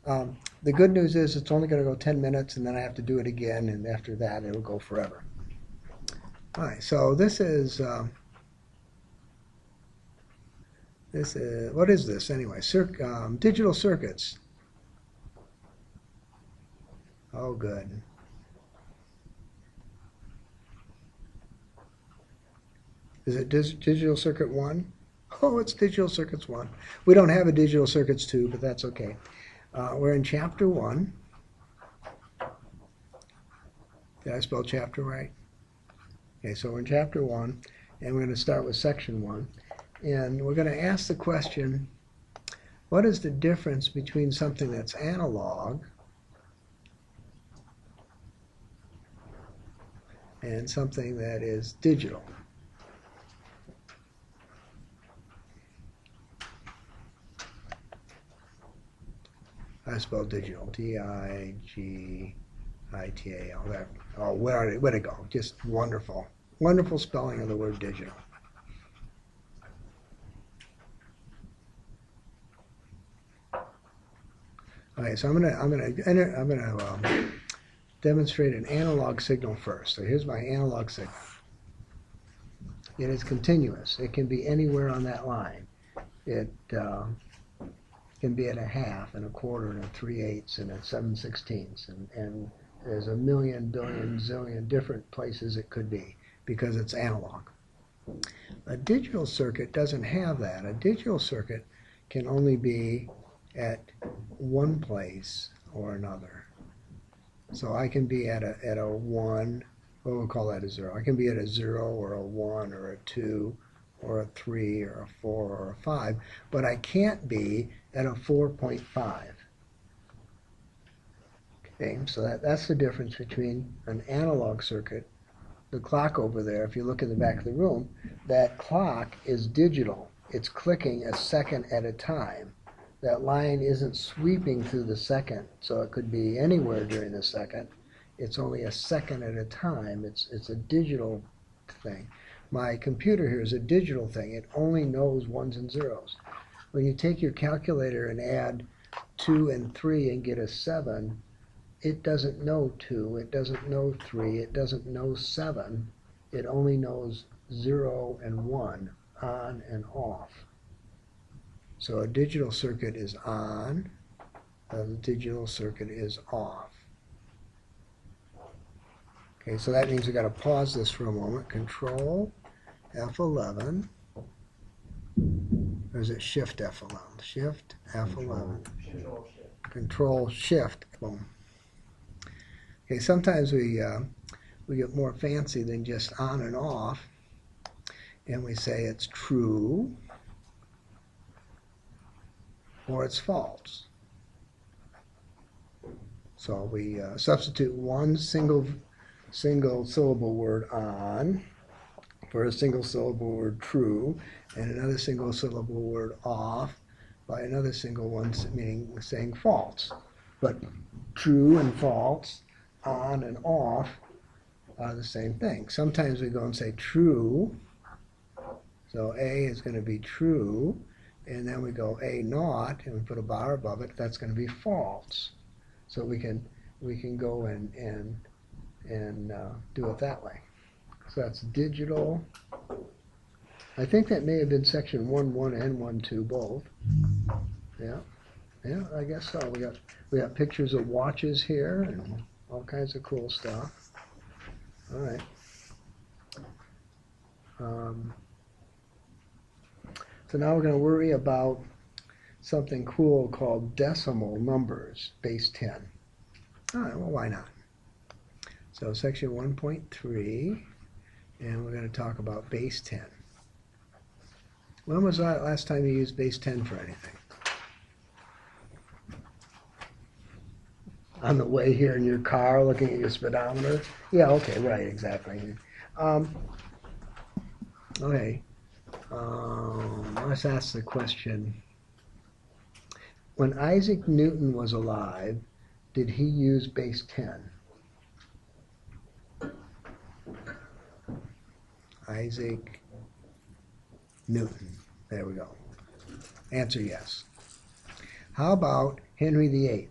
The good news is it's only going to go 10 minutes, and then I have to do it again, and after that it'll go forever. All right, so this is what is this anyway? Digital circuits. Oh, good. Is it digital circuit 1? Oh, it's digital circuits 1. We don't have a digital circuits 2, but that's okay. We're in chapter 1. Did I spell chapter right? Okay, so we're in chapter 1, and we're going to start with section 1. And we're going to ask the question, what is the difference between something that's analog and something that is digital? I spelled digital, D-I-G-I-T-A-L. Oh, where'd it go? Just wonderful. Wonderful spelling of the word digital. Okay, so I'm gonna demonstrate an analog signal first. So here's my analog signal. It is continuous. It can be anywhere on that line. It can be at a half and a quarter and a 3/8 and a 7/16, and there's a million, billion, zillion different places it could be because it's analog. A digital circuit doesn't have that. A digital circuit can only be at one place or another. So I can be at a 1, well, we'll call that a 0. I can be at a 0 or a 1 or a 2 or a 3 or a 4 or a 5, but I can't be at a 4.5. Okay, so that's the difference between an analog circuit. The clock over there, if you look in the back of the room, that clock is digital. It's clicking a second at a time. That line isn't sweeping through the second, so it could be anywhere during the second. It's only a second at a time. It's a digital thing. My computer here is a digital thing. It only knows ones and zeros. When you take your calculator and add 2 and 3 and get a 7, it doesn't know 2, it doesn't know 3, it doesn't know 7. It only knows 0 and 1, on and off. So a digital circuit is on, a digital circuit is off. Okay, so that means we've got to pause this for a moment. Control F11. Or is it Shift F11? Shift F11. Control Shift. Boom. Okay, sometimes we get more fancy than just on and off, and we say it's true or it's false. So we substitute one single syllable word on for a single syllable word true, and another single syllable word off by another single one, meaning saying false. But true and false, on and off, are the same thing. Sometimes we go and say true, so A is going to be true, and then we go A naught, and we put a bar above it, that's going to be false. So we can go and do it that way. So that's digital. I think that may have been section 1.1 and 1.2 both. Yeah, I guess so. We got pictures of watches here and all kinds of cool stuff. All right. So now we're going to worry about something cool called decimal numbers, base 10. All right, well, why not? So section 1.3, and we're going to talk about base 10. When was the last time you used base 10 for anything? On the way here in your car looking at your speedometer? Yeah, okay, right, exactly. Okay, let's ask the question. When Isaac Newton was alive, did he use base 10? Isaac Newton. There we go. Answer yes. How about Henry VIII.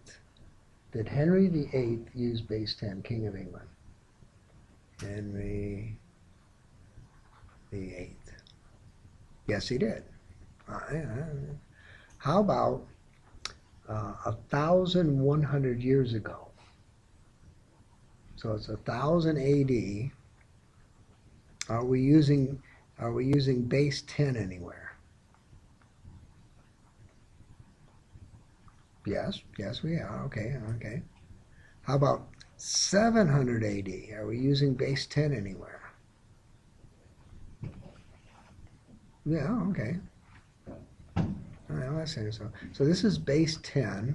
Did Henry VIII use base 10, King of England? Henry VIII. Yes, he did. How about 1,100 years ago? So it's 1,000 AD. Are we using base 10 anywhere? Yes, we are. Okay. How about 700 AD? Are we using base 10 anywhere? Yeah, okay. Well, let's say so. So this is base 10.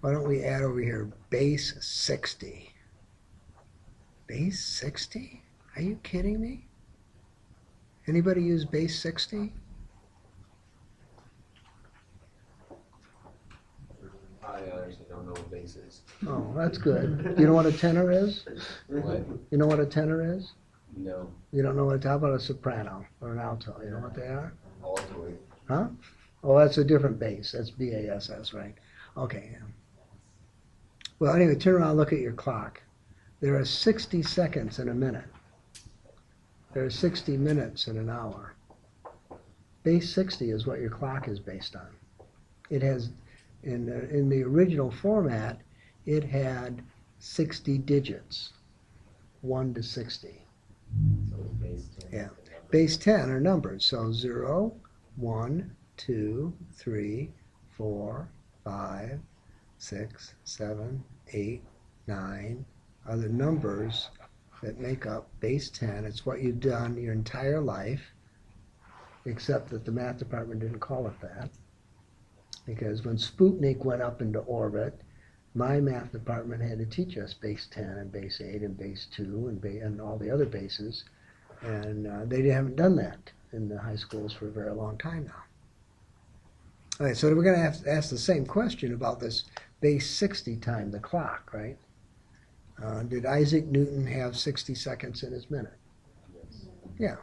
Why don't we add over here base 60? Base 60? Are you kidding me? Anybody use base 60? I honestly don't know what base is. Oh, that's good. You know what a tenor is? What? You know what a tenor is? No. You don't know what? How about a soprano or an alto? You know what they are? Altoid. Huh? Oh, that's a different bass. That's BASS, right? Okay. Yeah. Well, anyway, turn around and look at your clock. There are 60 seconds in a minute. There are 60 minutes in an hour. Base 60 is what your clock is based on. It has, in the original format, it had 60 digits, 1 to 60. So it's base 10. Yeah. Base 10 are numbers. So 0, 1, 2, 3, 4, 5, 6, 7, 8, 9 are the numbers that make up base 10. It's what you've done your entire life, except that the math department didn't call it that. Because when Sputnik went up into orbit, my math department had to teach us base 10 and base 8 and base 2 and all the other bases. And they haven't done that in the high schools for a very long time now. All right, so we're going to have to ask the same question about this base 60 time, the clock, right? Did Isaac Newton have 60 seconds in his minute? Yes. Yeah.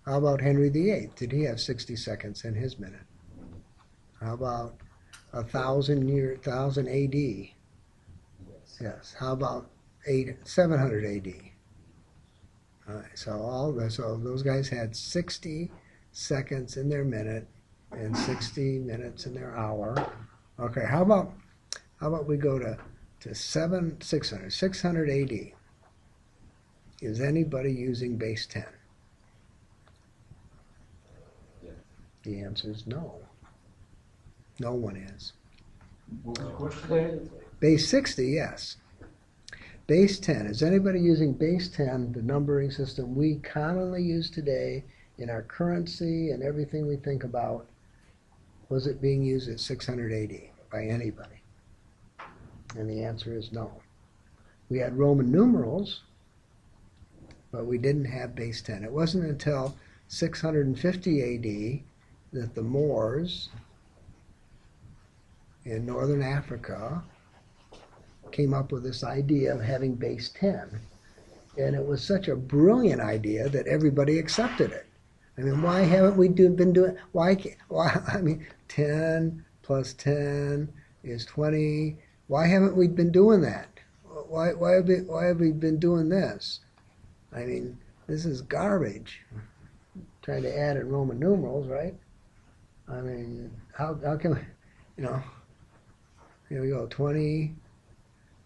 How about Henry VIII? Did he have 60 seconds in his minute? How about 1,000 AD? Yes. Yes. How about 700 AD? All right, so those guys had 60 seconds in their minute and 60 minutes in their hour. Okay, how about we go to 600 AD? Is anybody using base 10? Yeah. The answer is no. No one is. What was the question? Base 60, yes. Base 10. Is anybody using base 10, the numbering system we commonly use today in our currency and everything we think about? Was it being used at 600 AD by anybody? And the answer is no. We had Roman numerals, but we didn't have base 10. It wasn't until 650 AD that the Moors in northern Africa came up with this idea of having base 10. And it was such a brilliant idea that everybody accepted it. I mean, why haven't we been doing, I mean, 10 plus 10 is 20. Why haven't we been doing that? Why have we been doing this? I mean, this is garbage. Trying to add in Roman numerals, right? I mean, how can we, here we go, 20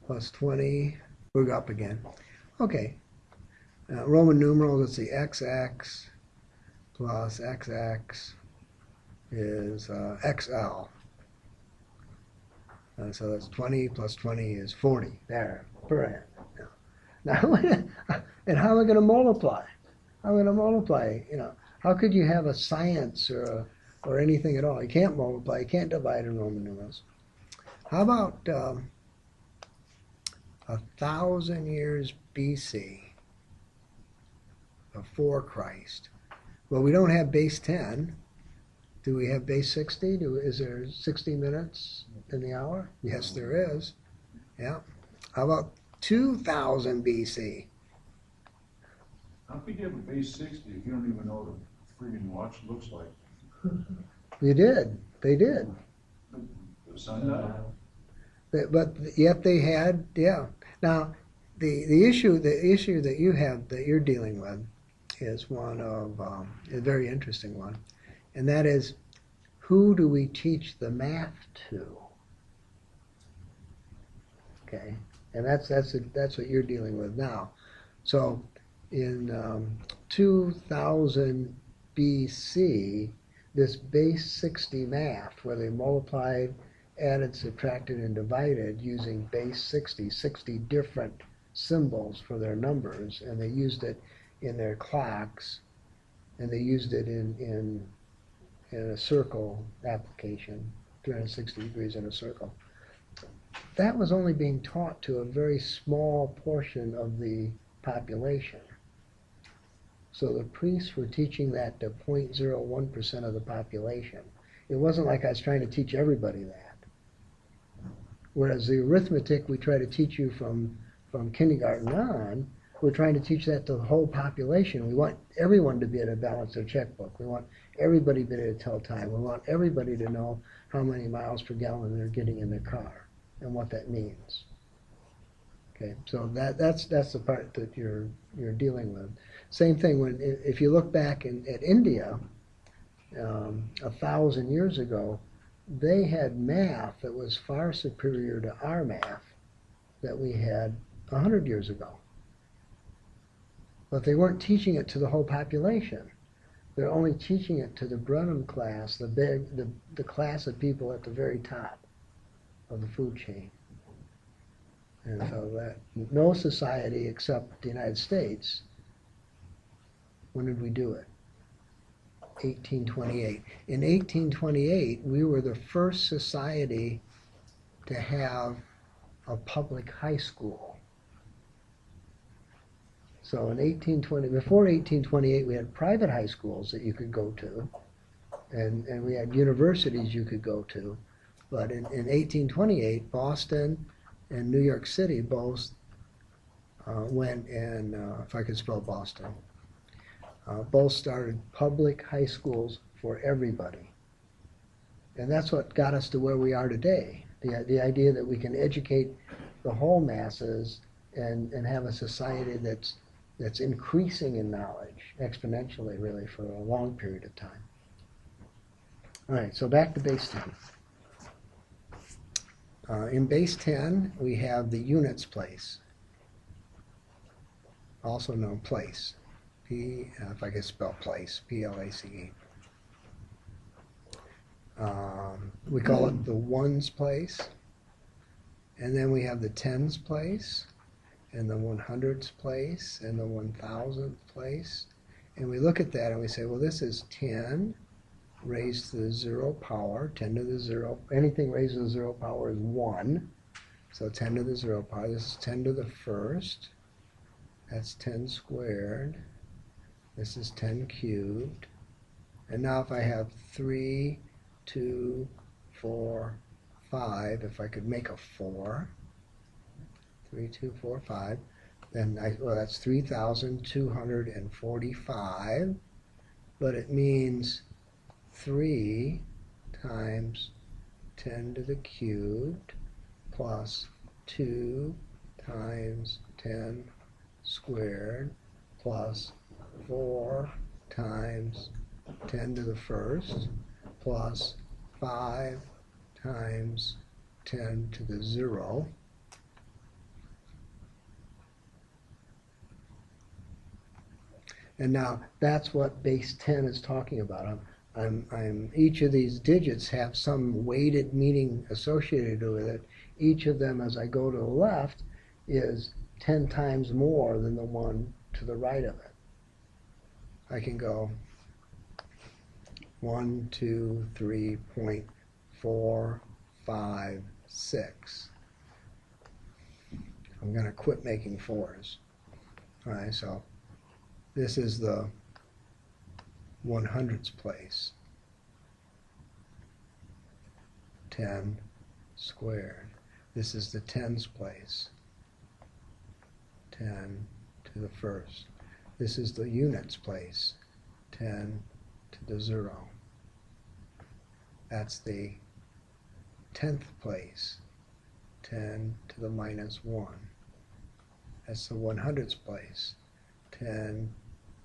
plus 20, we'll go up again. Okay, Roman numerals, let's see, XX plus XX is XL. So that's 20 plus 20 is 40. There, brilliant. Now, and how am I going to multiply? How am I going to multiply? How could you have a science or anything at all? You can't multiply, you can't divide in Roman numerals. How about 1,000 years BC, before Christ? Well, we don't have base 10. Do we have base 60? Is there 60 minutes in the hour? Yes, there is. Yeah. How about 2,000 BC? How could you have a base 60 if you don't even know what a freaking watch looks like? You did. They did. Sign that. But yet they had, yeah. Now, the issue that you have that you're dealing with is one of a very interesting one, and that is, who do we teach the math to? Okay, and that's what you're dealing with now. So, in 2000 BC, this base 60 math, where they multiplied, added, subtracted, and divided using base 60 different symbols for their numbers, and they used it in their clocks, and they used it in a circle application, 360 degrees in a circle. That was only being taught to a very small portion of the population. So the priests were teaching that to 0.01% of the population. It wasn't like I was trying to teach everybody that. Whereas the arithmetic we try to teach you from kindergarten on, we're trying to teach that to the whole population. We want everyone to be able to balance their checkbook. We want everybody to be able to tell time. We want everybody to know how many miles per gallon they're getting in their car and what that means. Okay, so that's the part that you're dealing with. Same thing if you look back at India, 1,000 years ago, they had math that was far superior to our math that we had 100 years ago. But they weren't teaching it to the whole population. They're only teaching it to the Brenham class, the class of people at the very top of the food chain. And so that no society except the United States, when did we do it? 1828. In 1828, we were the first society to have a public high school. So before 1828, we had private high schools that you could go to, and we had universities you could go to. But in 1828, Boston and New York City both went and, if I could spell Boston, both started public high schools for everybody. And that's what got us to where we are today. The idea that we can educate the whole masses and have a society that's increasing in knowledge exponentially, really, for a long period of time. All right, so back to base 10. In base 10, we have the units place, also known place. If I could spell place, P-L-A-C-E. We call it the ones place, and then we have the tens place, and the 100ths place, and the 1,000th place. And we look at that and we say, well, this is 10 raised to the 0 power, 10 to the 0. Anything raised to the 0 power is 1. So 10 to the 0 power. This is 10 to the first. That's 10 squared. This is 10 cubed. And now if I have 3, 2, 4, 5, if I could make a 4, 3, 2, 4, 5, then that's 3,245, but it means 3 times 10 to the cubed plus 2 times 10 squared plus 4 times 10 to the first plus 5 times 10 to the 0. And now that's what base 10 is talking about. Each of these digits have some weighted meaning associated with it. Each of them, as I go to the left, is 10 times more than the one to the right of it. I can go 1, 2, 3.4, 5, 6. I'm going to quit making 4s. All right, so this is the 100ths place. 10 squared. This is the tens place. 10 to the first. This is the units place. 10 to the 0. That's the 10th place, 10 to the minus 1. That's the 100th place, 10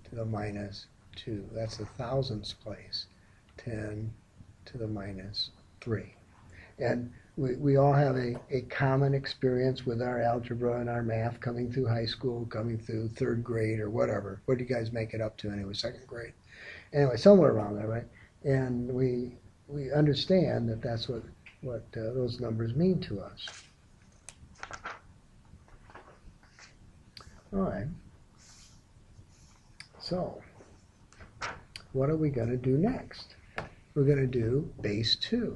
to the minus 2. That's the 1000th place, 10 to the minus 3. And we all have a common experience with our algebra and our math coming through high school, coming through third grade or whatever. What do you guys make it up to anyway, second grade? Anyway, somewhere around there, right? And we understand that that's what those numbers mean to us. All right. So, what are we going to do next? We're going to do base 2.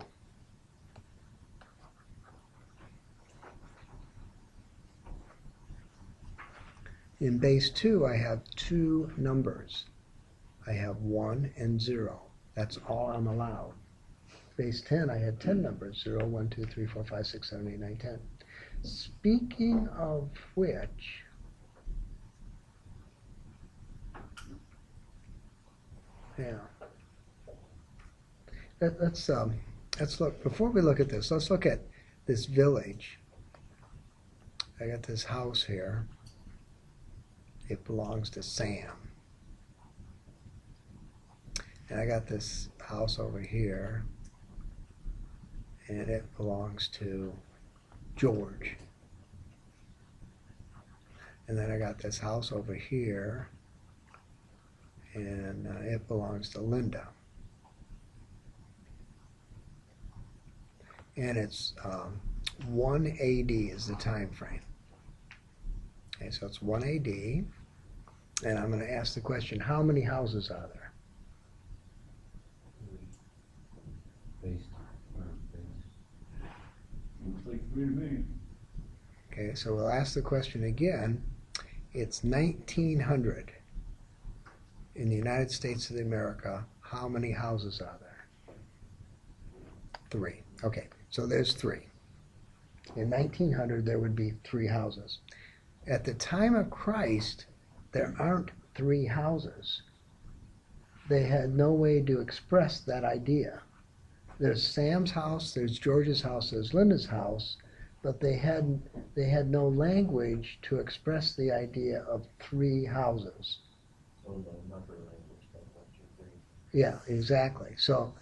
In base 2, I have two numbers. I have 1 and 0. That's all I'm allowed. Base 10, I had 10 numbers. 0, 1, 2, 3, 4, 5, 6, 7, 8, 9, 10. Speaking of which, yeah. Let's look, before we look at this, let's look at this village. I got this house here. It belongs to Sam. And I got this house over here, and it belongs to George. And then I got this house over here, and it belongs to Linda. And it's 1 AD is the time frame. Okay, so it's 1 AD, and I'm going to ask the question, how many houses are there? Looks like 3 to me. Okay, so we'll ask the question again. It's 1900 in the United States of America. How many houses are there? 3. Okay, so there's 3. In 1900, there would be 3 houses. At the time of Christ, there aren't 3 houses. They had no way to express that idea. There's Sam's house, there's George's house, there's Linda's house, but they had no language to express the idea of 3 houses. So the number language, that's what you bring. Yeah, exactly. So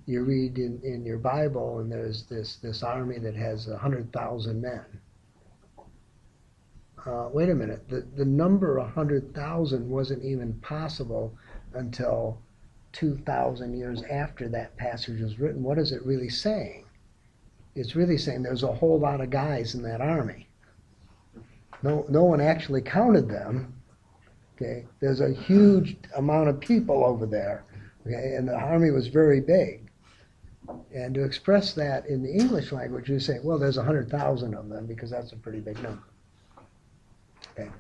you read in your Bible, and there's this army that has 100,000 men. Wait a minute, the number 100,000 wasn't even possible until 2,000 years after that passage was written. What is it really saying? It's really saying there's a whole lot of guys in that army. No one actually counted them. Okay, there's a huge amount of people over there. Okay, and the army was very big. And to express that in the English language, you say, well, there's 100,000 of them because that's a pretty big number. Okay.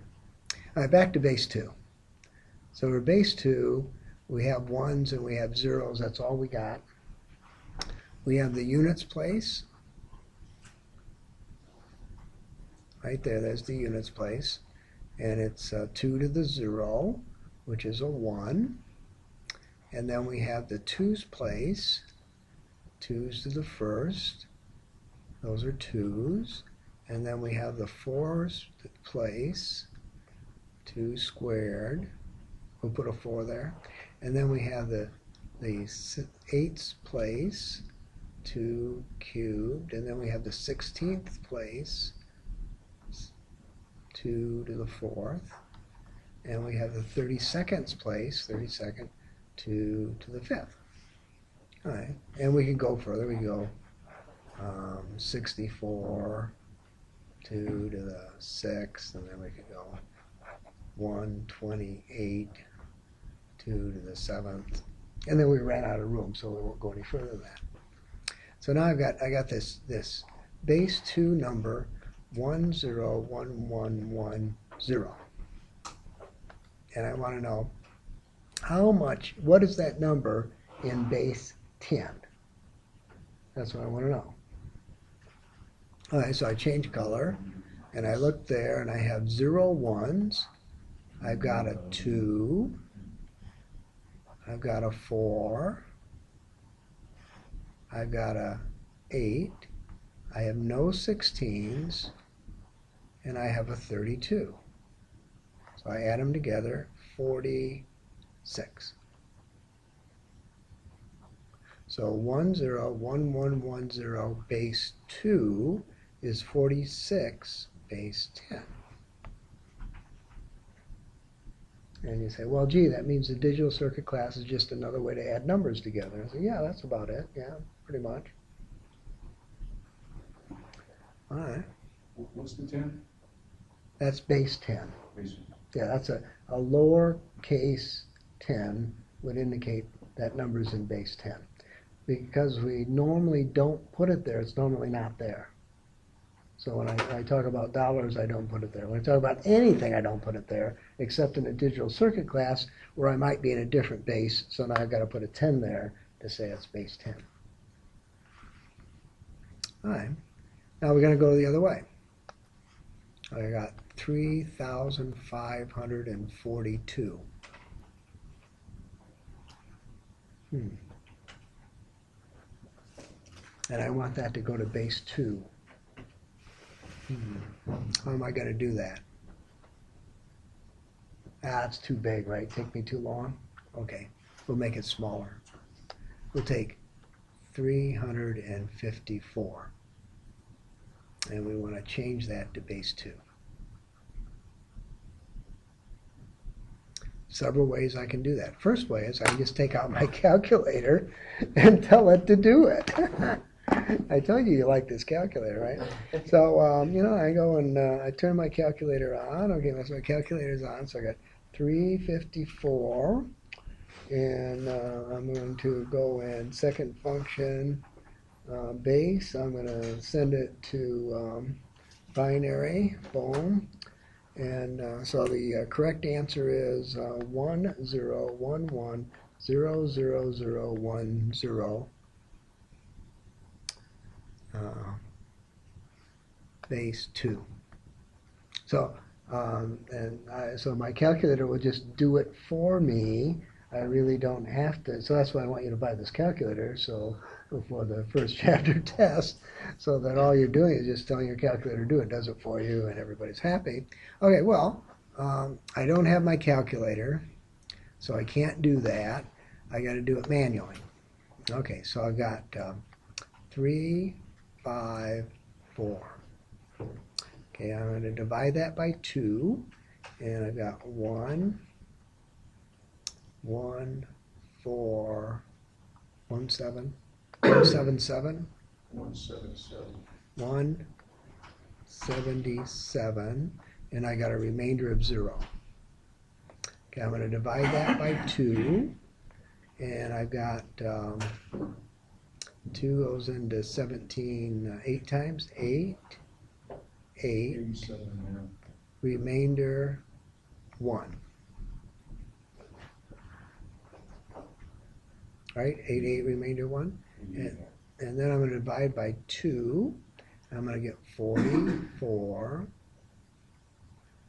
All right, back to base 2. So for base 2, we have 1s and we have 0s. That's all we got. We have the units place. Right there, there's the units place. And it's 2 to the 0, which is a 1. And then we have the 2's place. 2's to the first. Those are 2's. And then we have the 4's place. 2 squared. We'll put a 4 there. And then we have the 8's place. 2 cubed. And then we have the 16th place. 2 to the 4th. And we have the 32nd's place. 32nd. 2 to the 5th. All right. And we can go further. We can go 64. 2 to the 6th, and then we could go 128, 2 to the 7th, and then we ran out of room, so we won't go any further than that. So now I got this base 2 number 101110, and I want to know what is that number in base 10? That's what I want to know. All right, so I change color, and I look there, and I have 0 1s. I've got a 2. I've got a 4. I've got a 8, I have no 16s, and I have a 32. So I add them together, 46. So 101110 base 2 is 46 base 10. And you say, well, gee, that means the digital circuit class is just another way to add numbers together. I say, yeah, that's about it. Yeah, pretty much. All right. What's the 10? That's base 10. Base. Yeah, that's a lowercase 10 would indicate that number's in base 10. Because we normally don't put it there, it's normally not there. So when I talk about dollars, I don't put it there. When I talk about anything, I don't put it there, except in a digital circuit class where I might be in a different base. So now I've got to put a 10 there to say it's base 10. All right. Now we're going to go the other way. I got 3,542. And I want that to go to base 2. How am I going to do that? It's too big, right? Take me too long? Okay, we'll make it smaller. We'll take 354. And we want to change that to base 2. Several ways I can do that. First way is I can just take out my calculator and tell it to do it. I told you like this calculator, right? So, I go and I turn my calculator on. Okay, so my calculator's on. So I got 354. And I'm going to go in second function base. I'm going to send it to binary. Boom. And so the correct answer is 1011000010 base 2. So so my calculator will just do it for me. I really don't have to. So that's why I want you to buy this calculator. So before the first chapter test, so that all you're doing is just telling your calculator to do it, does it for you, and everybody's happy. Okay, well, I don't have my calculator, so I can't do that. I got to do it manually. Okay, so I've got 3, 5, 4. Okay, I'm going to divide that by 2, and I've got 1, 1, 4, 1, 7, 177, 177. 177, and I got a remainder of 0. Okay, I'm going to divide that by 2, and I've got 2 goes into 17 8 times, 8, 8, 87, yeah. remainder 1. Right, 8, 8, remainder 1. And then I'm going to divide by 2. I'm going to get 44,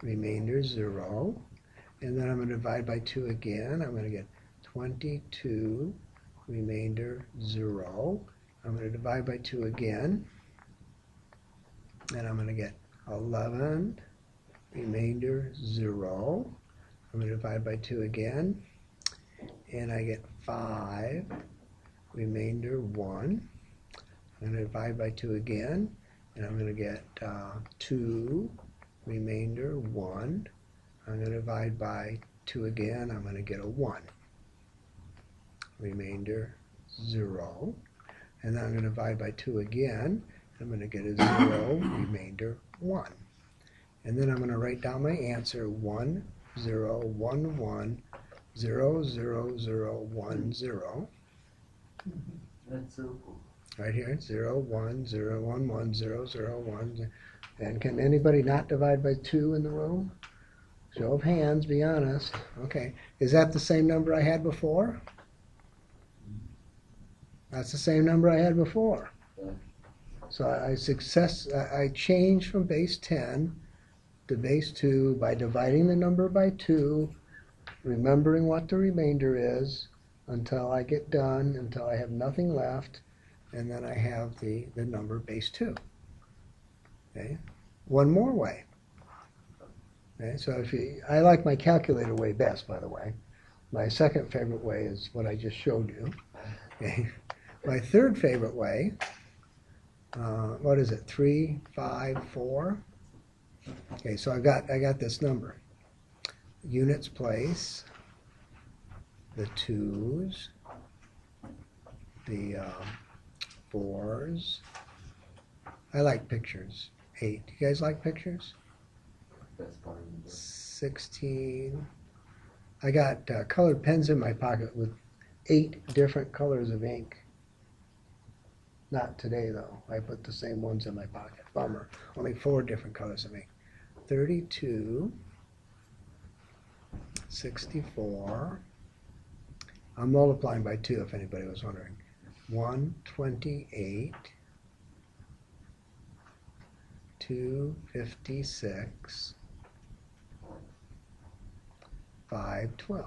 remainder 0. And then I'm going to divide by 2 again. I'm going to get 22, remainder 0. I'm going to divide by 2 again. And I'm going to get 11, remainder 0. I'm going to divide by 2 again. And I get 5, remainder 1. I'm going to divide by 2 again, and I'm going to get 2, remainder 1. I'm going to divide by 2 again, I'm going to get a 1, remainder 0. And then I'm going to divide by 2 again, I'm going to get a 0, remainder 1. And then I'm going to write down my answer, 1, 0, 1, 1, 0, 0, 0, 1, 0. That's so cool. Right here, 0, 1, 0, 1, 1, 0, 0, 1. And can anybody not divide by 2 in the room? Show of hands, be honest. Okay, is that the same number I had before? That's the same number I had before. Yeah. So I changed from base 10 to base 2 by dividing the number by 2, remembering what the remainder is until I get done, until I have nothing left, and then I have the number base 2. Okay, one more way. Okay, so I like my calculator way best, by the way. My second favorite way is what I just showed you. Okay, my third favorite way, what is it? 3, 5, 4. Okay, so I got this number. Units place, the 2s, the 4s. I like pictures. 8. Do you guys like pictures? That's part of the 16. I got colored pens in my pocket with 8 different colors of ink. Not today, though. I put the same ones in my pocket. Bummer. Only 4 different colors of ink. 32, 64. I'm multiplying by 2 if anybody was wondering. 128, 256, 512.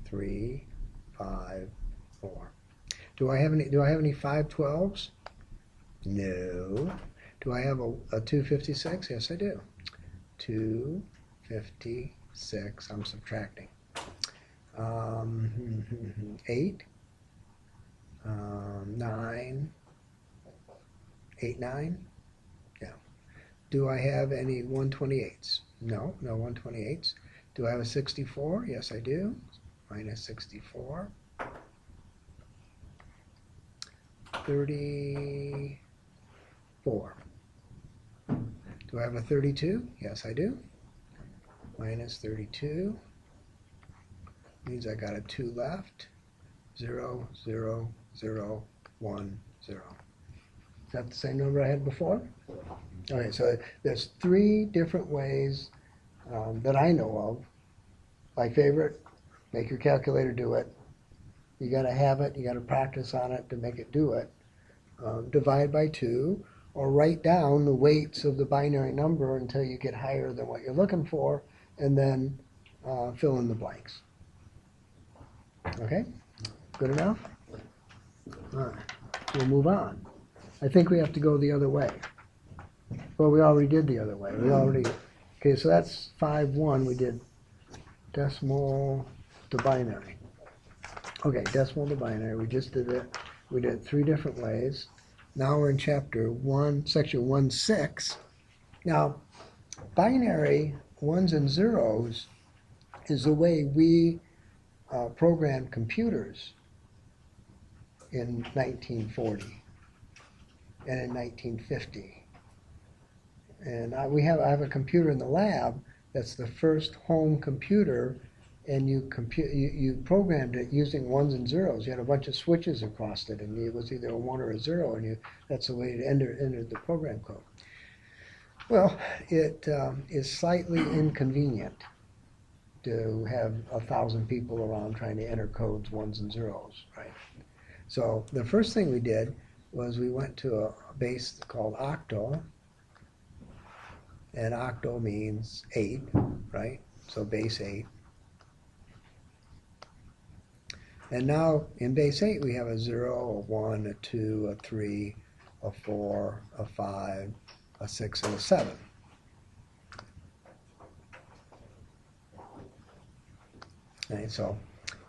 3, 5, 4. Do I have any 512s? No. Do I have a 256? Yes, I do. 256. I'm subtracting. 8, 9, 8, 9. Yeah. Do I have any 128s? No, no 128s. Do I have a 64? Yes, I do. Minus 64. 34. Do I have a 32? Yes, I do. Minus 32 means I got a 2 left. 0, 0, 0, 1, 0. Is that the same number I had before? Okay, so there's 3 different ways that I know of. My favorite, make your calculator do it. You got to have it. You got to practice on it to make it do it. Divide by 2, or write down the weights of the binary number until you get higher than what you're looking for, and then fill in the blanks. Okay? Good enough? All right. We'll move on. I think we have to go the other way. Well, we already did the other way. Okay, so that's 5-1. We did decimal to binary. Okay, decimal to binary. We just did it. We did it 3 different ways. Now we're in chapter 1, section 1.6. Now, binary ones and zeros is the way we programmed computers in 1940 and in 1950. And I have a computer in the lab that's the first home computer, and you programmed it using ones and zeros. You had a bunch of switches across it, and it was either a 1 or a 0, and that's the way it entered the program code. Well, it is slightly inconvenient to have 1,000 people around trying to enter codes, ones and zeros, right? So the first thing we did was we went to a base called Octal, and Octal means 8, right? So base 8. And now in base 8 we have a 0, a 1, a 2, a 3, a 4, a 5, a 6, and a 7. Okay, so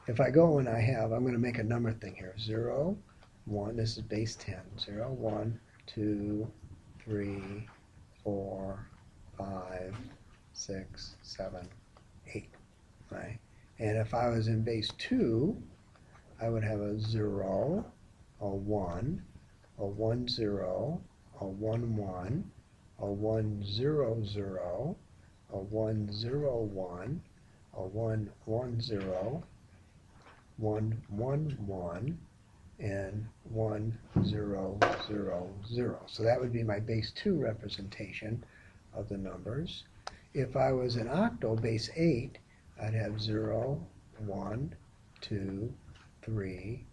if I go and I'm going to make a number thing here. 0, 1, this is base 10. 0, 1, 2, 3, 4, 5, 6, 7, 8. Right? And if I was in base 2, I would have a 0, a 1, a 1, 0, a 1, 1, a 1, 0, 0, a 1, 0, 1, a 1, 1, 0, 1, 1, 1, and 1, 0, 0, 0. So that would be my base 2 representation of the numbers. If I was in octal base 8, I'd have 0, 1, 2, 3,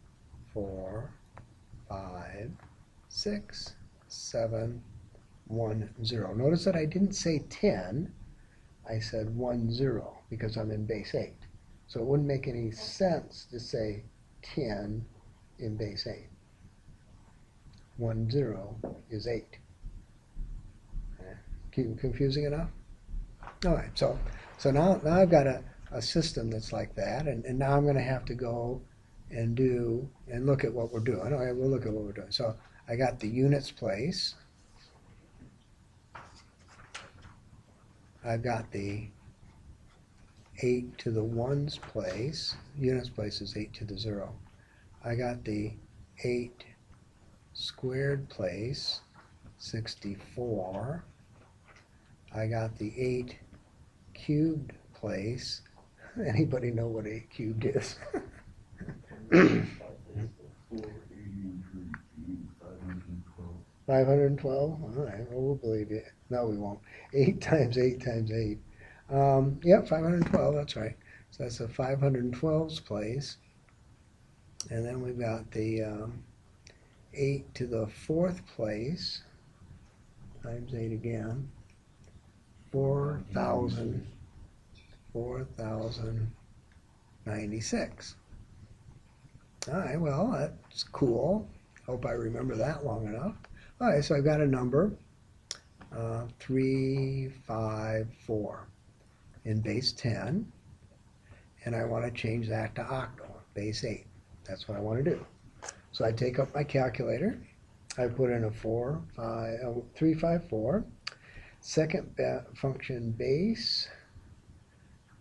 4, 5, 6, 7, 1, 0. Notice that I didn't say 10, I said 1, 0, because I'm in base 8. So it wouldn't make any sense to say 10 in base 8. 1, 0 is 8. Confusing enough? All right, so now I've got a system that's like that, and now I'm going to have to go and look at what we're doing. All right, we'll look at what we're doing. So I got the units place. I've got the 8 to the 1's place. Units place is 8 to the 0. I got the 8 squared place, 64. I got the 8 cubed place. Anybody know what 8 cubed is? 512? All right, well, we'll believe you. No, we won't. 8 times 8 times 8. Yep, 512, that's right. So that's a 512's place. And then we've got the 8 to the 4th place, times 8 again. 4,096. All right, well, that's cool. Hope I remember that long enough. All right, so I've got a number, 354 in base 10, and I want to change that to octal, base 8. That's what I want to do. So I take up my calculator. I put in a 354. Second function base,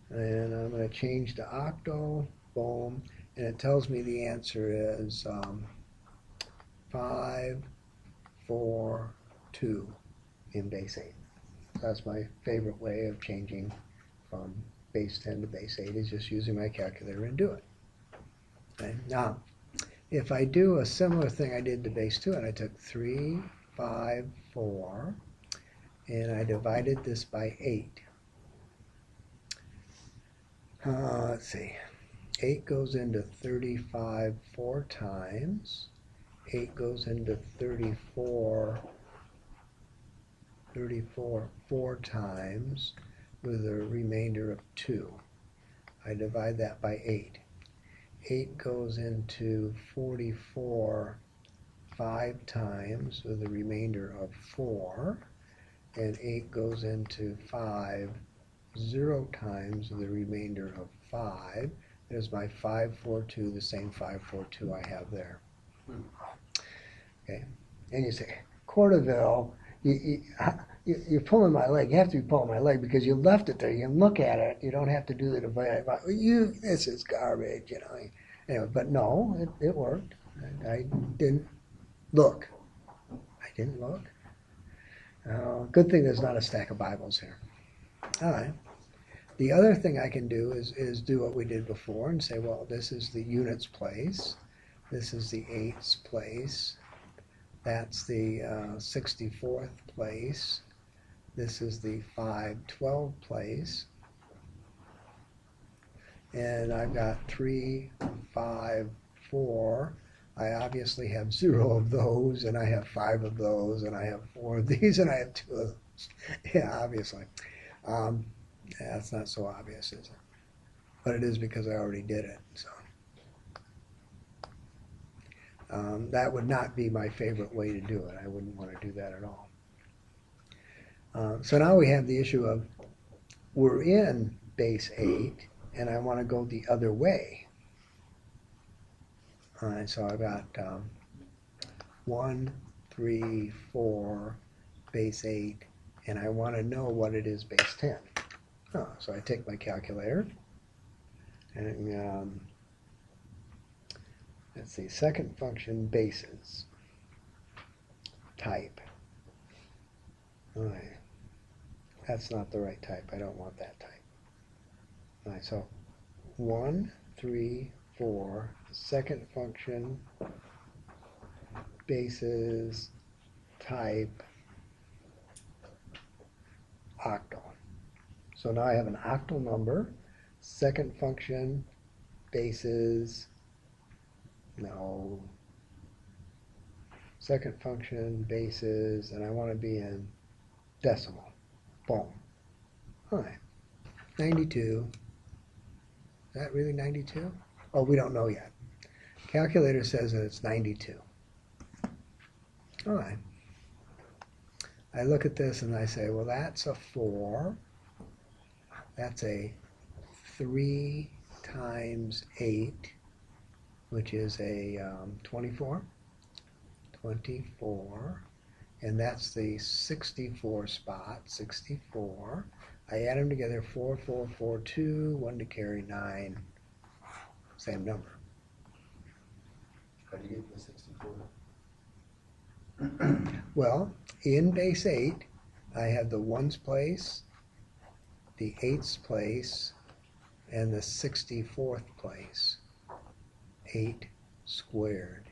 and I'm going to change to octal, boom, and it tells me the answer is 542 in base 8. So that's my favorite way of changing from base 10 to base 8 is just using my calculator and do it. Okay. Now, if I do a similar thing I did to base 2, and I took 354, and I divided this by 8. Let's see. 8 goes into 35 4 times. 8 goes into 34 4 times with a remainder of 2. I divide that by 8. 8 goes into 44 5 times with a remainder of 4. And 8 goes into 5 0 times with a remainder of 5. There's my 542, the same 542 I have there. Okay, and you say, Cordoville, you're pulling my leg. You have to be pulling my leg because you left it there. You can look at it. You don't have to do the divide. This is garbage, you know. Anyway, but no, it worked. I didn't look. Good thing there's not a stack of Bibles here. All right. The other thing I can do is do what we did before and say, well, this is the units place. This is the 8's place. That's the 64th place. This is the 512 place. And I've got 3, 5, 4. I obviously have 0 of those, and I have 5 of those, and I have 4 of these, and I have 2 of those. Yeah, obviously. That's not so obvious, is it? But it is because I already did it. So that would not be my favorite way to do it. I wouldn't want to do that at all. So now we have the issue of we're in base 8, and I want to go the other way. All right, so I've got 1, 3, 4, base 8, and I want to know what it is base 10. So I take my calculator, and let's see, second function bases, type. All right, that's not the right type. I don't want that type. All right, so 1, 3, 4, second function, bases, type, octal. So now I have an octal number, second function, bases, no, second function, bases, and I want to be in decimal. Boom. All right, 92. Is that really 92? Oh, we don't know yet. Calculator says that it's 92. All right. I look at this and I say, well, that's a 4. That's a 3 times 8, which is a 24. 24. And that's the 64 spot, 64. I add them together, 4, 4, 4, 2, 1 to carry 9. Same number. How do you get the 64? Well, in base 8, I have the 1's place, the 8's place, and the 64th place. 8 squared.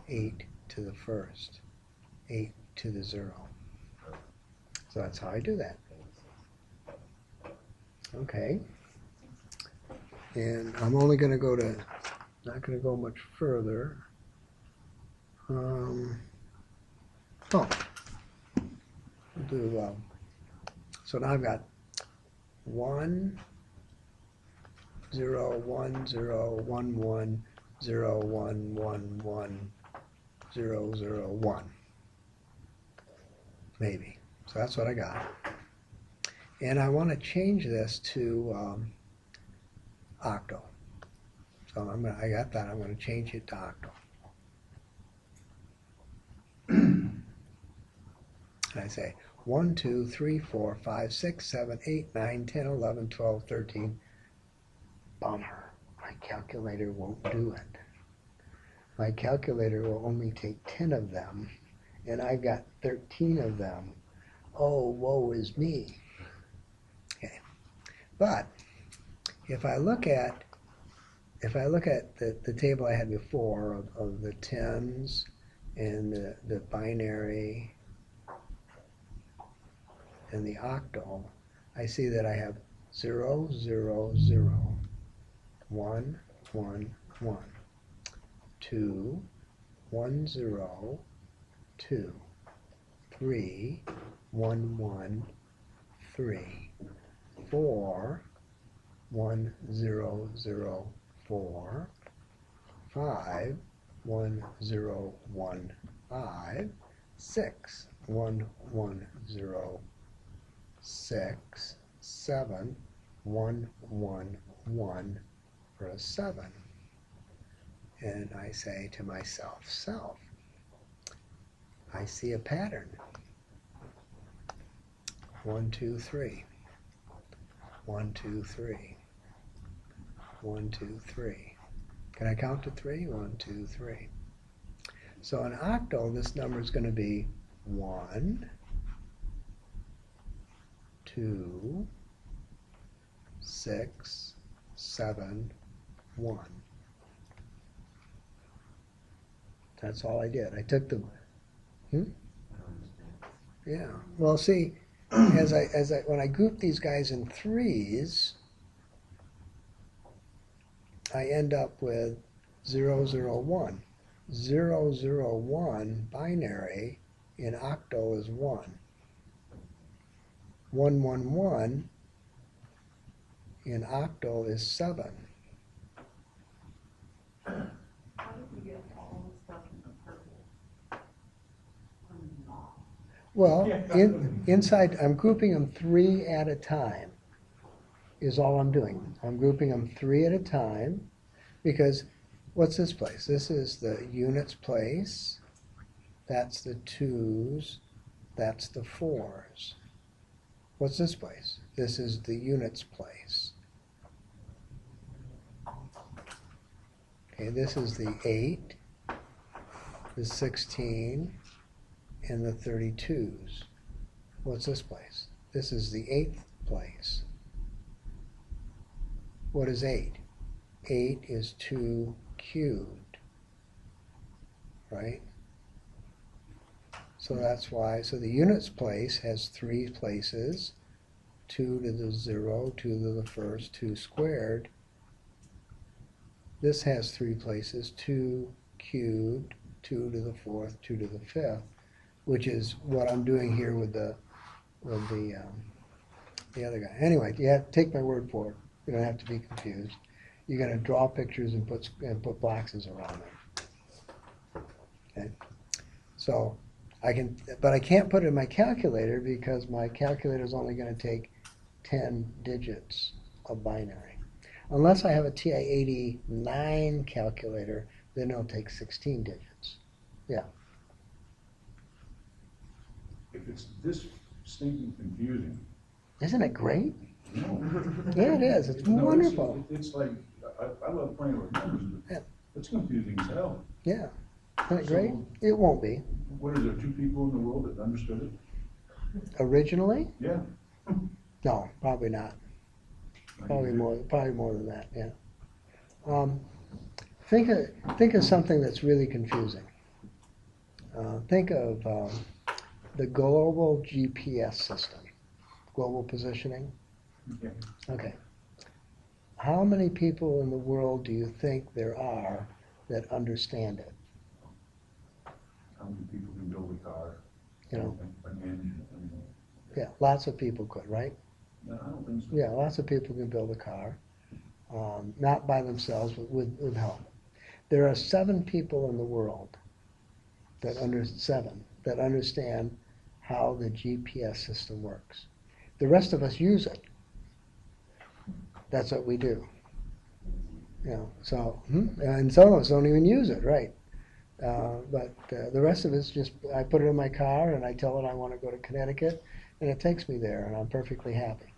8 to the first. 8 to the 0. So that's how I do that. Okay. And I'm only going to go to, not going to go much further. We'll do, so now I've got 1, 0, 1, 0, 1, 1, 0, 1, 1, 1, 0, 0, 1. Maybe. So that's what I got. And I want to change this to octal. So I got that. I'm going to change it to octal. And I say 1, 2, 3, 4, 5, 6, 7, 8, 9, 10, 11, 12, 13. Bummer. My calculator won't do it. My calculator will only take 10 of them, and I've got 13 of them. Oh, woe is me. Okay. But if I look at the table I had before of the tens and the binary and the octal, I see that I have 0, 0, 0, 1, 1, 1, 2, 1, 0, 2, 3, 1, 1, 3, 4, 1, 0, 0, 4, 5, 1, 0, 1, 5, 6, 1, 1, 0, 6, 7, 1, 1, 1 for a 7. And I say to myself, self, I see a pattern. 1, 2, 3. 1, 2, 3. 1, 2, 3. Can I count to 3? 1, 2, 3. So in octal, this number is going to be 1, 2, 6, 7, 1. That's all I did. I took the. Yeah. Well, see, when I group these guys in threes, I end up with 0, 0, 1. 0, 0, 1 binary in octal is 1. 1, 1, 1 in octal is 7. How did you get all the stuff in the purple? Well, inside, I'm grouping them 3 at a time, is all I'm doing. I'm grouping them 3 at a time, because what's this place? This is the units place. That's the 2's. That's the 4's. What's this place? This is the units place. Okay, this is the 8, the 16, and the 32's. What's this place? This is the 8th place. What is 8? 8 is 2 cubed, right? So that's why, so the units place has 3 places, 2 to the 0, 2 to the first, 2 squared. This has 3 places, 2 cubed, 2 to the 4th, 2 to the 5th, which is what I'm doing here with the other guy. Anyway, you have to take my word for it. You don't have to be confused. You're going to draw pictures and put boxes around them. Okay? So but I can't put it in my calculator because my calculator is only going to take 10 digits of binary. Unless I have a TI-89 calculator, then it'll take 16 digits. Yeah. If it's this stinking confusing, Isn't it great? no. Yeah, it is. It's No, wonderful. It's like, I love playing with numbers, Yeah. but it's confusing as hell. Yeah. Isn't it great? So- It won't be. What is there, 2 people in the world that understood it? Originally? Yeah. No, probably not. Probably more than that, yeah. Think of something that's really confusing. Think of the global GPS system, global positioning. Okay. Okay. How many people in the world do you think there are that understand it? How many people can build a car? You know, An engine, I mean, yeah, lots of people could, right? no, I don't think so. Yeah, lots of people can build a car, not by themselves, but with help. There are 7 people in the world that understand how the GPS system works. The rest of us use it. That's what we do. You know, so, and some of us don't even use it, right? But the rest of it's just, I put it in my car and I tell it I want to go to Connecticut and it takes me there and I'm perfectly happy.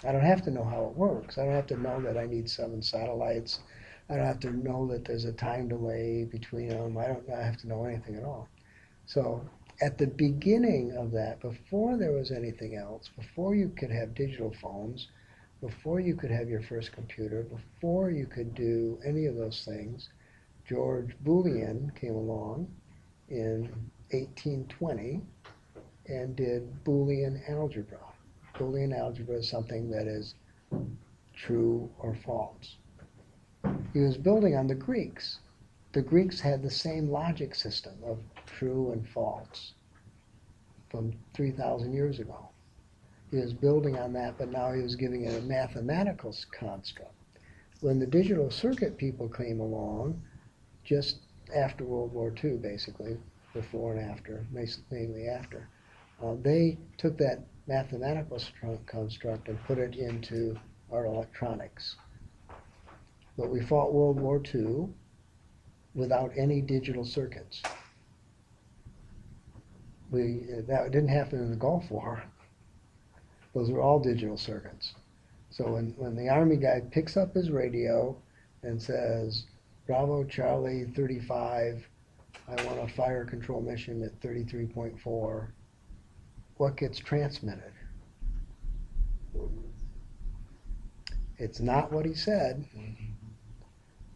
I don't have to know how it works. I don't have to know that I need 7 satellites. I don't have to know that there's a time delay between them. I don't have to know anything at all. So at the beginning of that, before there was anything else, before you could have digital phones, before you could have your first computer, before you could do any of those things, George Boolean came along in 1820 and did Boolean algebra. Boolean algebra is something that is true or false. He was building on the Greeks. The Greeks had the same logic system of true and false from 3,000 years ago. He was building on that, but now he was giving it a mathematical construct. When the digital circuit people came along, just after World War II, basically, before and after, mainly after, they took that mathematical construct and put it into our electronics. But we fought World War II without any digital circuits. That didn't happen in the Gulf War. Those were all digital circuits. So when the Army guy picks up his radio and says, Bravo Charlie 35, I want a fire control mission at 33.4, what gets transmitted? It's not what he said.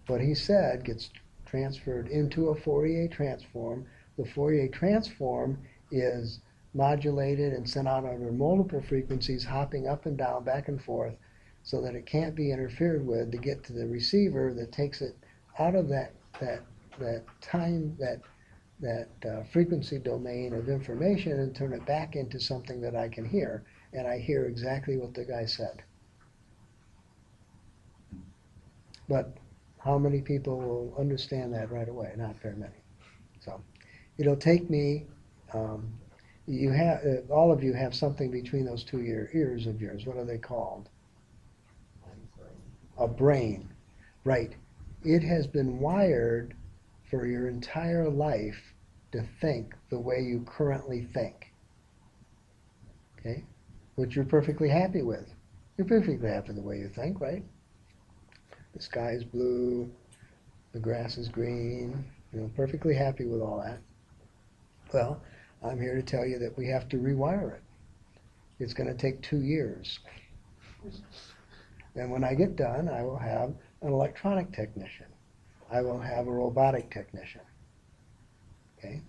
What he said gets transferred into a Fourier transform. The Fourier transform is modulated and sent out over multiple frequencies, hopping up and down, back and forth, so that it can't be interfered with to get to the receiver that takes it out of that frequency domain of information and turn it back into something that I can hear, and I hear exactly what the guy said. But how many people will understand that right away? Not very many. So it'll take me. All of you have something between those 2 ears of yours. What are they called? A brain. Right. It has been wired for your entire life to think the way you currently think. Okay? Which you're perfectly happy with. You're perfectly happy with the way you think, right? The sky is blue, the grass is green, perfectly happy with all that. Well, I'm here to tell you that we have to rewire it. It's going to take 2 years. And when I get done, I will have an electronic technician. I will have a robotic technician. Okay?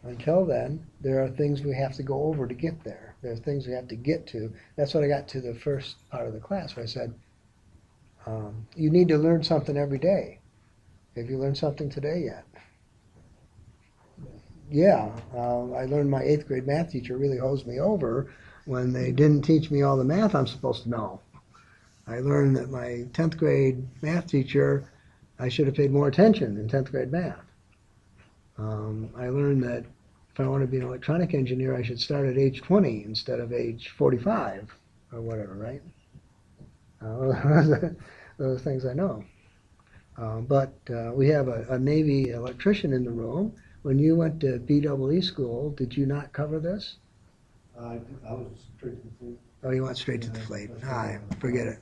Until then, there are things we have to go over to get there. There are things we have to get to. That's what I got to the first part of the class where I said, you need to learn something every day. Have you learned something today yet? Yeah, I learned my 8th grade math teacher really hosed me over when they didn't teach me all the math I'm supposed to know. I learned that my 10th grade math teacher, I should have paid more attention in 10th grade math. I learned that if I want to be an electronic engineer, I should start at age 20 instead of age 45 or whatever, right? Those things I know. But we have a Navy electrician in the room. When you went to BEE school, did you not cover this? I was straight to the fleet. Oh, you went straight to the Yeah, fleet. that's Ah, right. forget it.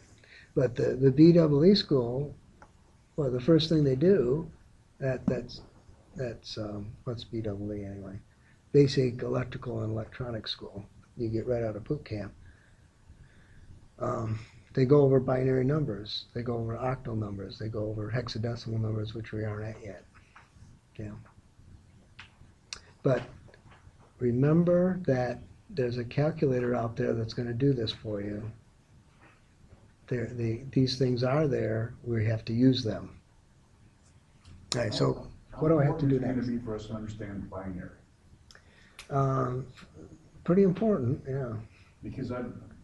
But the BEE school, well, the first thing they do, that's what's BEE anyway? Basic Electrical and Electronics School. You get right out of boot camp. They go over binary numbers. They go over octal numbers. They go over hexadecimal numbers, which we aren't at yet. Yeah. But remember that there's a calculator out there that's going to do this for you. These things are there. We have to use them. All right, so what do I have to do How important next? is it going to be for us to understand binary? Um, Pretty important, yeah. Because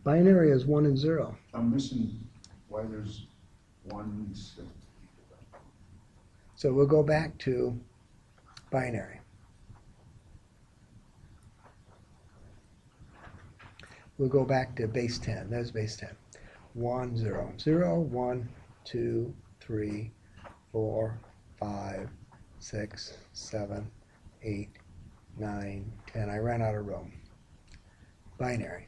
Binary is 1 and 0. I'm missing why there's one. So we'll go back to binary. We'll go back to base 10. There's base 10. 1, 0. 0, 1, 2, 3, 4, 5, 6, 7, 8, 9, 10. I ran out of room. Binary.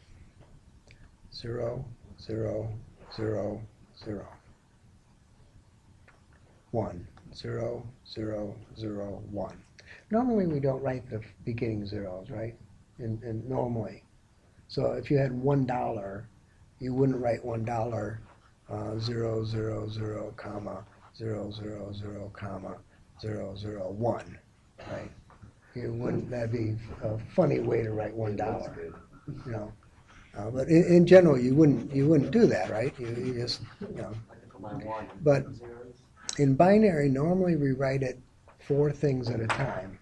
0, 0, 0, 0. 1, 0, 0, 0, 1. Normally we don't write the beginning zeros, right? And normally. So if you had $1, you wouldn't write $1, 0, 0, 0, comma, 0, 0, 0, comma, 0, 0, 1, right? You wouldn't, that'd be a funny way to write $1, you know. But in general, you wouldn't do that, right? You just, you know. But in binary, normally we write it 4 things at a time,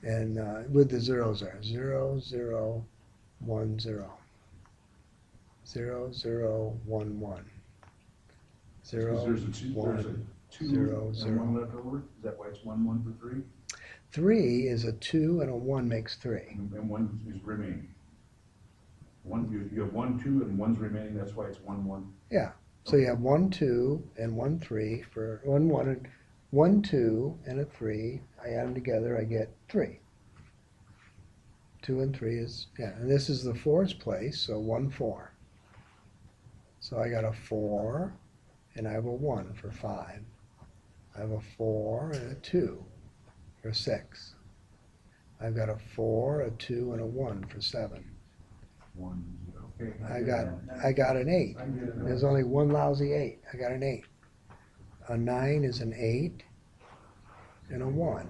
and with the zeros there, 0, 0, 1, 0, 0, 0, 1, 1, 0, There's a two, 1, 2 0, and 0. 1 left over. Is that why it's 1, 1 for 3? 3 is a 2 and a 1 makes 3. And 1 is remaining. You have 1, 2, and 1's remaining. That's why it's 1, 1. Yeah. So you have 1, 2, and 1, 3 for 1, 1, and 1, 2, and a 3. I add them together, I get 3. 2 and 3 is, yeah, and this is the 4's place, so 1, 4. So I got a 4, and I have a 1 for 5. I have a 4 and a 2 for 6. I've got a 4, a 2, and a 1 for 7. 1, 0. Okay. I got an 8. I get it. There's only one lousy 8. I got an 8. A 9 is an 8 and a 1.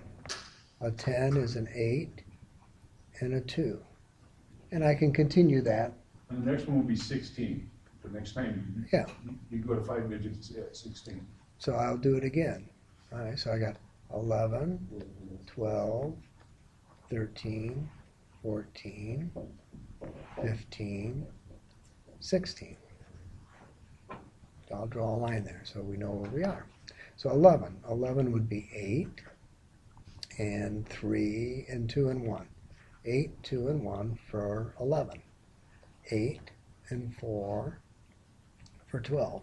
A 10 is an 8 and a 2. And I can continue that. And the next one will be 16. The next time Yeah. you go to 5 digits at 16. So I'll do it again. All right, so I got 11, 12, 13, 14, 15, 16. I'll draw a line there so we know where we are. So 11. 11 would be 8 and 3 and 2 and 1. 8, 2 and 1 for 11. 8 and 4 for 12.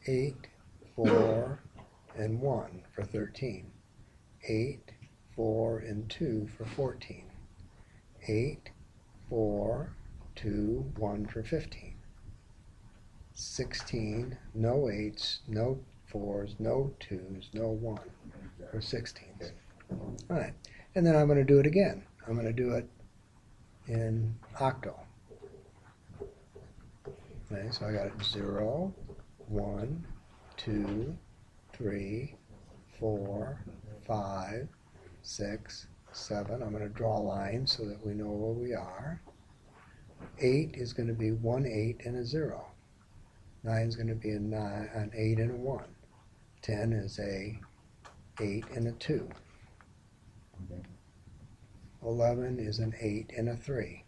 8, 4 and 1 for 13. 8, 4 and 2 for 14. 8, 4, 2, 1 for 15. 16, no 8s, no 4s, no 2s, no 1 for 16s. All right, and then I'm going to do it again. I'm going to do it in octal. Okay, so I got it 0, 1, 2, 3, 4, 5, 6, 7. I'm going to draw a line so that we know where we are. 8 is going to be 1 8 and a 0. 9 is going to be an 8 and a 1. 10 is a 8 and a 2. Okay. 11 is an 8 and a 3.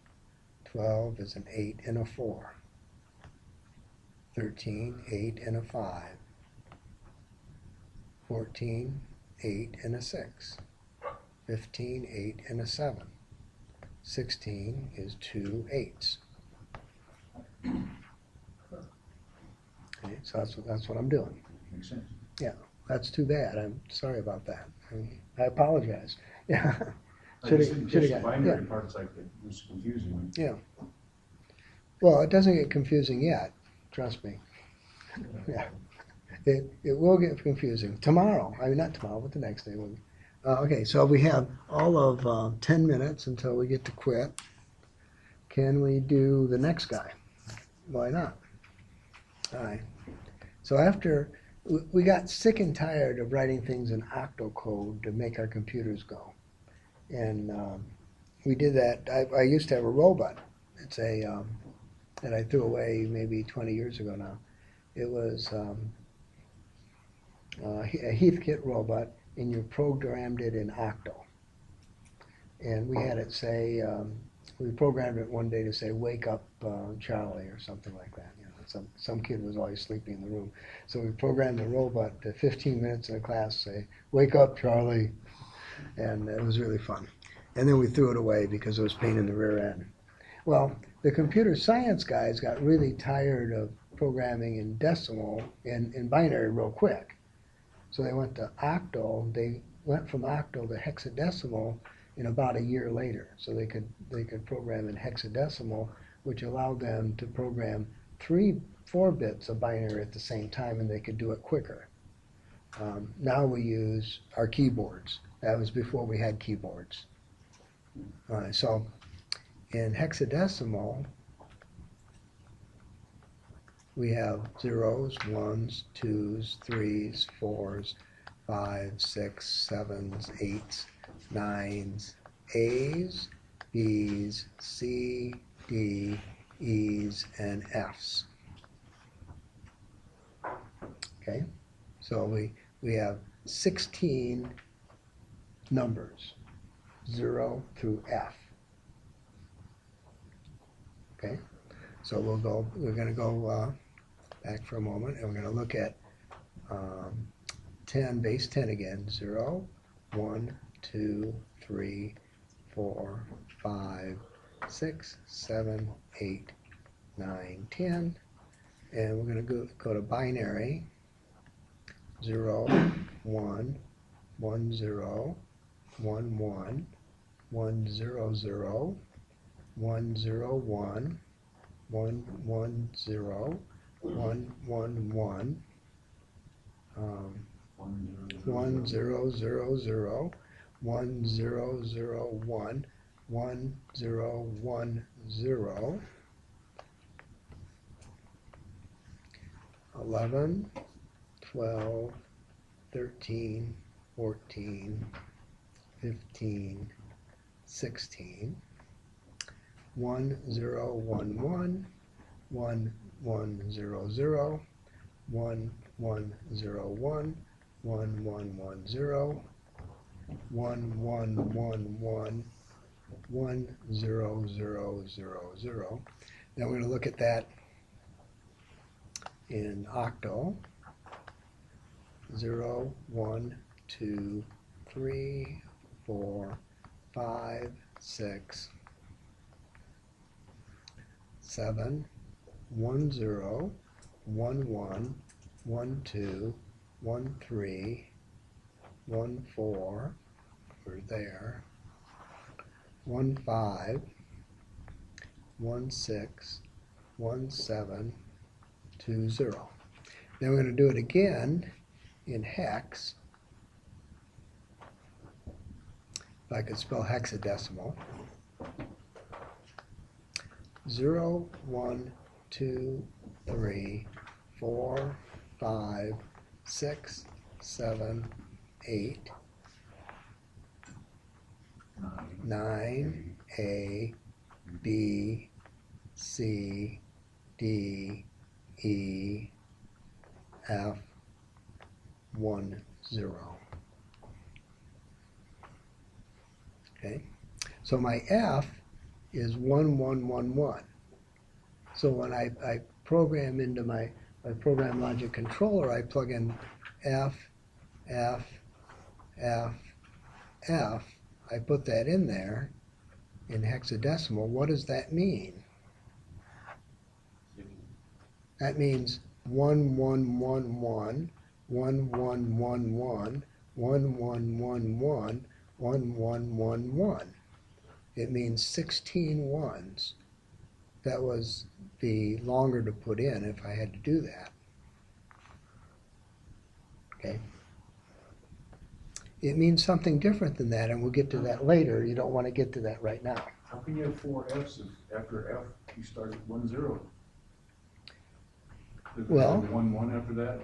12 is an 8 and a 4. 13, 8, and a 5. 14, 8, and a 6. 15, 8, and a 7. 16 is 2 8s. Okay, so that's what I'm doing. Makes sense. That's too bad. I'm sorry about that. I apologize. Yeah. I just didn't Should've catch the got- binary part, it's like, it was confusing. Well, it doesn't get confusing yet. Trust me. Yeah. It will get confusing tomorrow. I mean, not tomorrow, but the next day. Okay, so we have all of 10 minutes until we get to quit. Can we do the next guy? Why not? All right. So after we got sick and tired of writing things in octal code to make our computers go, and we did that. I used to have a robot. It's that I threw away maybe 20 years ago now. It was a Heathkit robot, and you programmed it in Octal. And we had it say, we programmed it one day to say, "Wake up, Charlie," or something like that. You know, some kid was always sleeping in the room, so we programmed the robot to 15 minutes in the class say, "Wake up, Charlie," and it was really fun. And then we threw it away because it was pain in the rear end. Well, the computer science guys got really tired of programming in decimal in binary real quick. So they went to octal. They went from octal to hexadecimal in about a year later. So they could program in hexadecimal, which allowed them to program 4 bits of binary at the same time, and they could do it quicker. Now we use our keyboards. That was before we had keyboards. So in hexadecimal, we have zeros, ones, twos, threes, fours, 5s, 6s, 7s, 8s, 9s, A's, B's, C, D, E's, and F's. Okay, so we have 16 numbers, 0 through F. Okay, so we're going to go back for a moment, and we're going to look at base 10 again. 0, 1, 2, 3, 4, 5, 6, 7, 8, 9, 10. And we're going to go to binary. 0, 1, 1, 0, 1, 1, 1, 0, 0, 1, 0, 1, 1, 1, 0, 1, 1, 1, 1, 0, 0, 0, 1, 0, 0, 1, 1, 0, 1, 0, 11, 12, 13, 14, 15, 16, 1, 0, 1, 1, 1, 1, 0, 0, 1, 1, 0, 1, 1, 1, 1, 0, 1, 1, 1, 1, 1, 0, 0, 0, 0. Now we're going to look at that in octal. 0, 1, 2, 3, 4, 5, 6, 7, 1, 0, 1, 1, 1, 2, 1, 3, 1, 4, we're there, 1, 5, 1, 6, 1, 7, 2, 0. Then we're going to do it again in hex. If I could spell hexadecimal. 0, 1, 2, 3, 4, 5, 6, 7, 8, 9, A, B, C, D, E, F, 1, 0. Okay, so my F is 1, 1, 1, 1. So when I program into my program logic controller, I plug in F, F, F, F. I put that in there in hexadecimal. What does that mean? That means 1, 1, 1, 1, 1, 1, 1, 1, 1, 1, 1, 1, 1, 1, 1, 1. It means 16 ones. That was the longer to put in if I had to do that. Okay. It means something different than that, and we'll get to that later. You don't want to get to that right now. How can you have 4 F's if after F you start at 1, 0? Well, 1, 1 after that?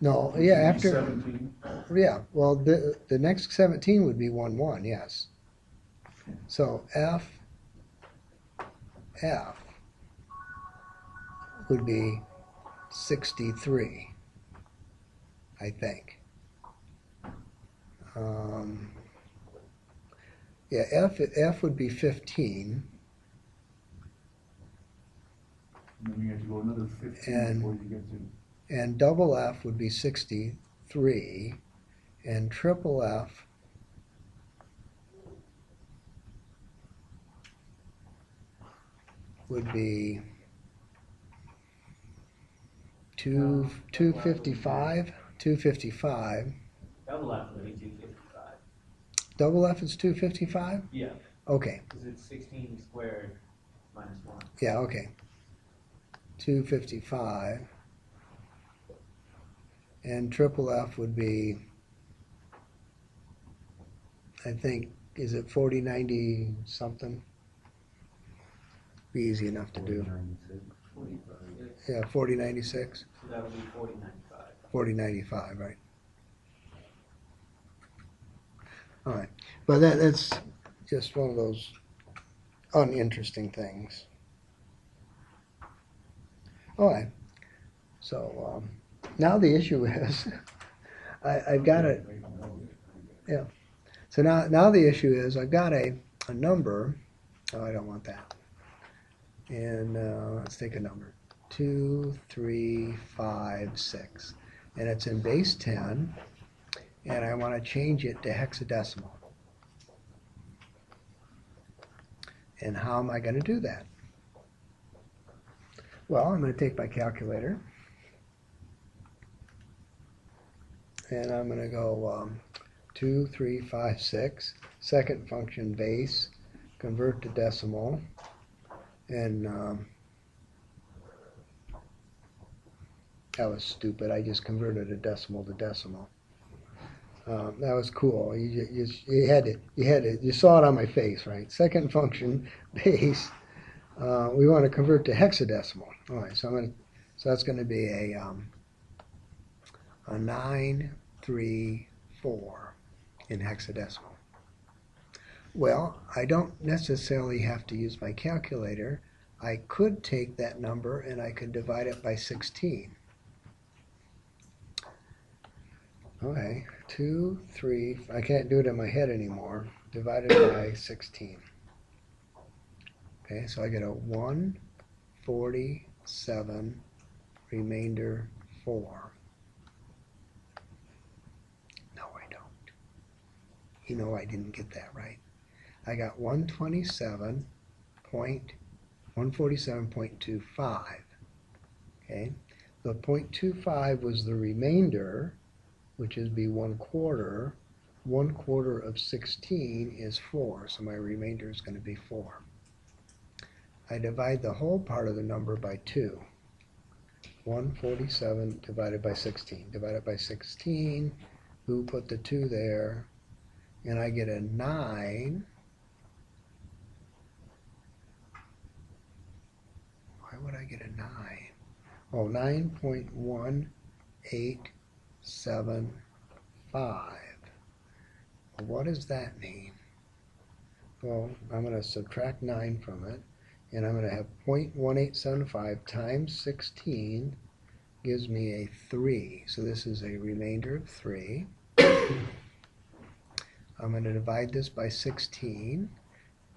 No, Which yeah, would be after, 17. yeah, well, the next 17 would be 1, 1, yes. So F would be 63, I think. Yeah, F would be 15. And then you have to go another 15 And- before you get to. And double F would be 63. And triple F would be 255. 255. Double F would be 255. Double F is 255? Yeah. Okay. Because it's 16 squared minus 1. Yeah, okay. 255. And triple F would be, I think, is it 4090 something? Be easy enough to do. 46. Yeah, 4096. So that would be 4095. 4095, right. All right. But that's just one of those uninteresting things. All right. So now the issue is, I've got it. Yeah. So now the issue is I've got a number. Oh, I don't want that. And let's take a number. 2, 3, 5, 6. And it's in base 10. And I want to change it to hexadecimal. And how am I going to do that? Well, I'm going to take my calculator. And I'm going to go 2, 3, 5, 6. Second function base. Convert to decimal. And that was stupid. I just converted a decimal to decimal. That was cool. You saw it on my face, right? Second function base. We want to convert to hexadecimal. All right, so that's going to be a 934 in hexadecimal. Well, I don't necessarily have to use my calculator. I could take that number and I could divide it by 16. Okay, 2, 3, I can't do it in my head anymore. Divided by 16. Okay, so I get a 147 remainder 4. No, I don't. You know I didn't get that right. I got 147.25. Okay, the 0.25 was the remainder, which is be 1/4. 1/4 of 16 is 4, so my remainder is going to be 4. I divide the whole part of the number by 2. 147 divided by 16. Divided by 16, who put the 2 there? And I get a 9. Why would I get a 9? Oh, 9.1875. Well, what does that mean? Well, I'm going to subtract 9 from it, and I'm going to have 0.1875 times 16 gives me a 3. So this is a remainder of 3. I'm going to divide this by 16.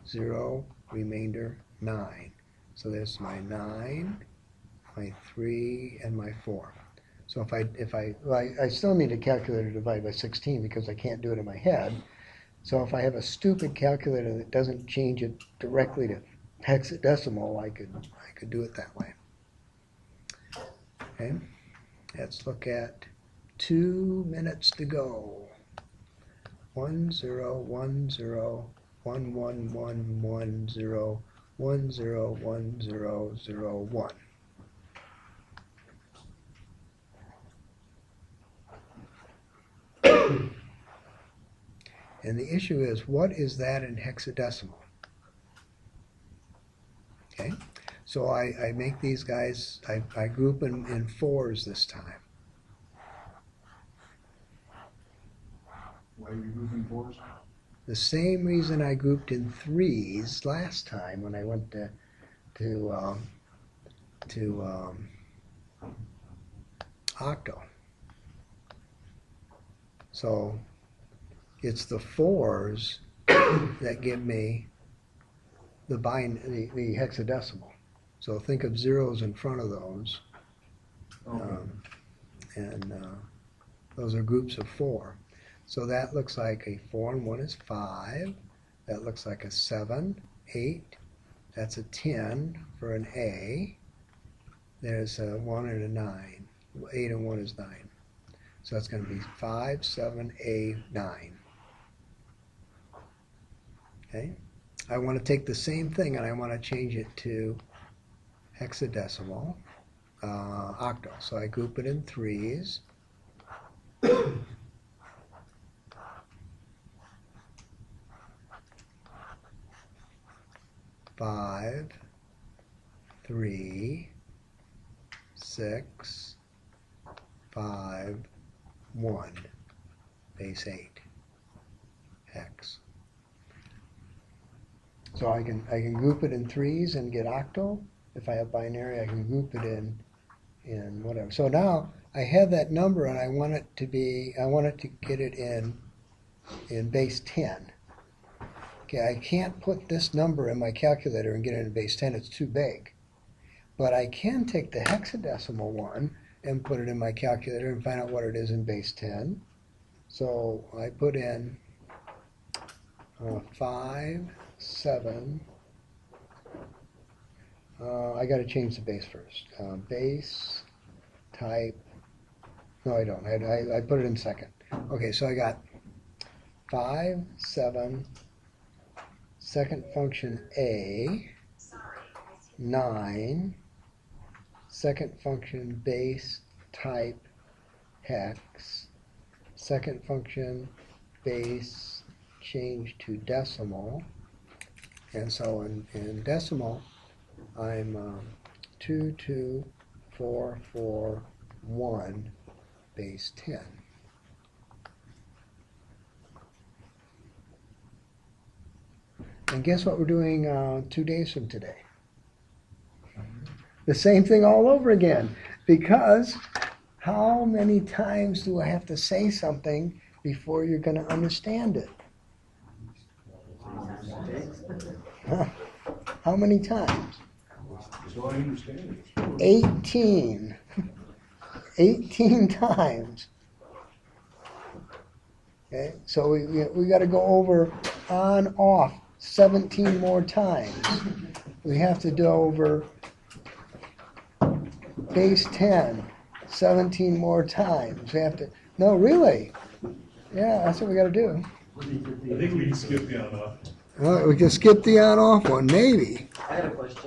0, remainder 9. So there's my 9 my 3, and my 4. So I still need a calculator to divide by 16 because I can't do it in my head. So if I have a stupid calculator that doesn't change it directly to hexadecimal, I could do it that way. Okay, let's look at 2 minutes to go. 1 0 1 0 1 1 1 1 0 1 0 1 0 0 1. And the issue is, what is that in hexadecimal? Okay, so I make these guys, I group them in 4s this time. Why are you grouping 4s? The same reason I grouped in 3s last time when I went to Octal. So it's the 4s that give me the hexadecimal. So think of zeros in front of those, and those are groups of 4. So that looks like a 4 and 1 is 5. That looks like a 7, 8. That's a 10 for an A. There's a 1 and a 9. 8 and 1 is 9. So that's going to be 5, 7, A, 9. Okay. I want to take the same thing and I want to change it to hexadecimal, octal. So I group it in 3s. 5, 3, 6, 5, 1, base 8, hex. So I can group it in 3s and get octal. If I have binary, I can group it in whatever. So now I have that number and I want it to get it in base 10. Okay, I can't put this number in my calculator and get it in base 10. It's too big. But I can take the hexadecimal one and put it in my calculator and find out what it is in base 10. So I put in 5, 7. I got to change the base first. Base, type. No, I don't. I put it in second. Okay, so I got 5, 7. Second function A, 9, second function base type hex, second function base change to decimal, and so in decimal I'm 2, 2, 4, 4, 1, base 10. And guess what we're doing 2 days from today? The same thing all over again. Because how many times do I have to say something before you're going to understand it? How many times? So I understand it. 18. 18 times. Okay, so we got to go over on, off 17 more times. We have to do over base 10 17 more times. We have to, no, really. Yeah, that's what we got to do. I think we can skip the on off. Well, we can skip the on-off one, maybe. I had a question.